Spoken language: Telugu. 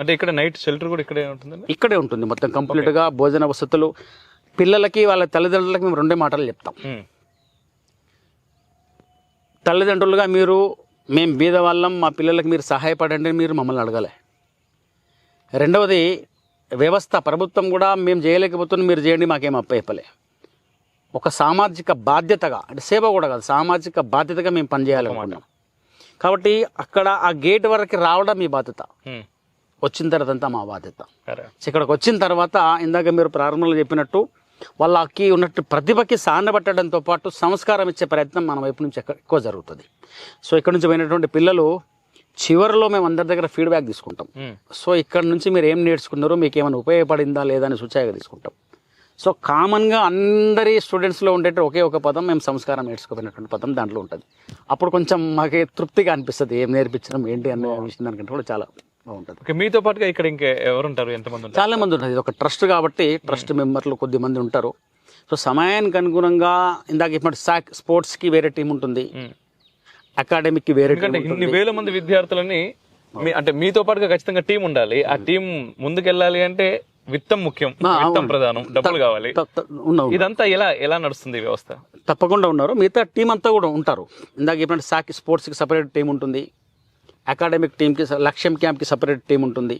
అంటే ఇక్కడ నైట్ షెల్టర్ కూడా ఇక్కడే ఉంటుందండి? ఇక్కడే ఉంటుంది మొత్తం కంప్లీట్గా భోజన వసతులు. పిల్లలకి వాళ్ళ తల్లిదండ్రులకి మేము రెండే మాటలు చెప్తాం. తల్లిదండ్రులుగా మేము బీద వాళ్ళం, మా పిల్లలకి మీరు సహాయపడండి మీరు మమ్మల్ని అడగాలి. రెండవది వ్యవస్థ, ప్రభుత్వం కూడా మేము చేయలేకపోతున్నాం మీరు చేయండి మాకేం అప్పయ్యలే. ఒక సామాజిక బాధ్యతగా, అంటే సేవ కూడా కాదు, సామాజిక బాధ్యతగా మేము పనిచేయాలనుకున్నాం. కాబట్టి అక్కడ ఆ గేట్ వరకు రావడం మీ బాధ్యత, వచ్చిన తర్వాత అంతా మా బాధ్యత. ఇక్కడికి వచ్చిన తర్వాత ఇందాక మీరు ప్రారంభంలో చెప్పినట్టు వాళ్ళకి ఉన్నట్టు ప్రతిభకి సానబట్టడంతో పాటు సంస్కారం ఇచ్చే ప్రయత్నం మన వైపు నుంచి ఎక్కువ జరుగుతుంది. సో ఇక్కడ నుంచి పోయినటువంటి పిల్లలు చివరిలో మేము అందరి దగ్గర ఫీడ్బ్యాక్ తీసుకుంటాం. సో ఇక్కడ నుంచి మీరు ఏం నేర్చుకున్నారో, మీకు ఏమైనా ఉపయోగపడిందా లేదా అని సూచనగా తీసుకుంటాం. సో కామన్గా అందరి స్టూడెంట్స్లో ఉండేట ఒకే ఒక పదం, మేము సంస్కారం నేర్చుకోపోయినటువంటి పదం దాంట్లో ఉంటుంది. అప్పుడు కొంచెం మాకు తృప్తిగా అనిపిస్తుంది ఏం నేర్పించడం ఏంటి అన్న విషయం దానికంటే కూడా చాలా బాగుంటుంది. మీతో పాటుగా ఇక్కడ ఇంకా ఎవరు ఉంటారు, ఎంతమంది ఉంటారు? చాలా మంది ఉంటుంది. ఇది ఒక ట్రస్ట్ కాబట్టి ట్రస్ట్ మెంబర్లు కొద్ది మంది ఉంటారు. సో సమయానికి అనుగుణంగా ఇందాక ఇప్పుడు స్పోర్ట్స్కి వేరే టీం ఉంటుంది, అకాడమిక్కి వేరే టీం ఉంటుంది. ఇన్ని వేల మంది విద్యార్థులని అంటే మీతో పాటుగా ఖచ్చితంగా టీం ఉండాలి. ఆ టీం ముందుకెళ్ళాలి అంటే విత్తం ముఖ్యం, విత్తం ప్రధానం, డబ్బులు కావాలి. ఇదంతా ఎలా నడుస్తుంది ఈ వ్యవస్థ? తప్పకుండా ఉన్నారు. మిగతా టీం అంతా కూడా ఉంటారు. ఇందాక చెప్పినట్టు స్పోర్ట్స్కి సపరేట్ టీం ఉంటుంది, అకాడమిక్ టీంకి, లక్ష్యం క్యాంప్కి సపరేట్ టీం ఉంటుంది,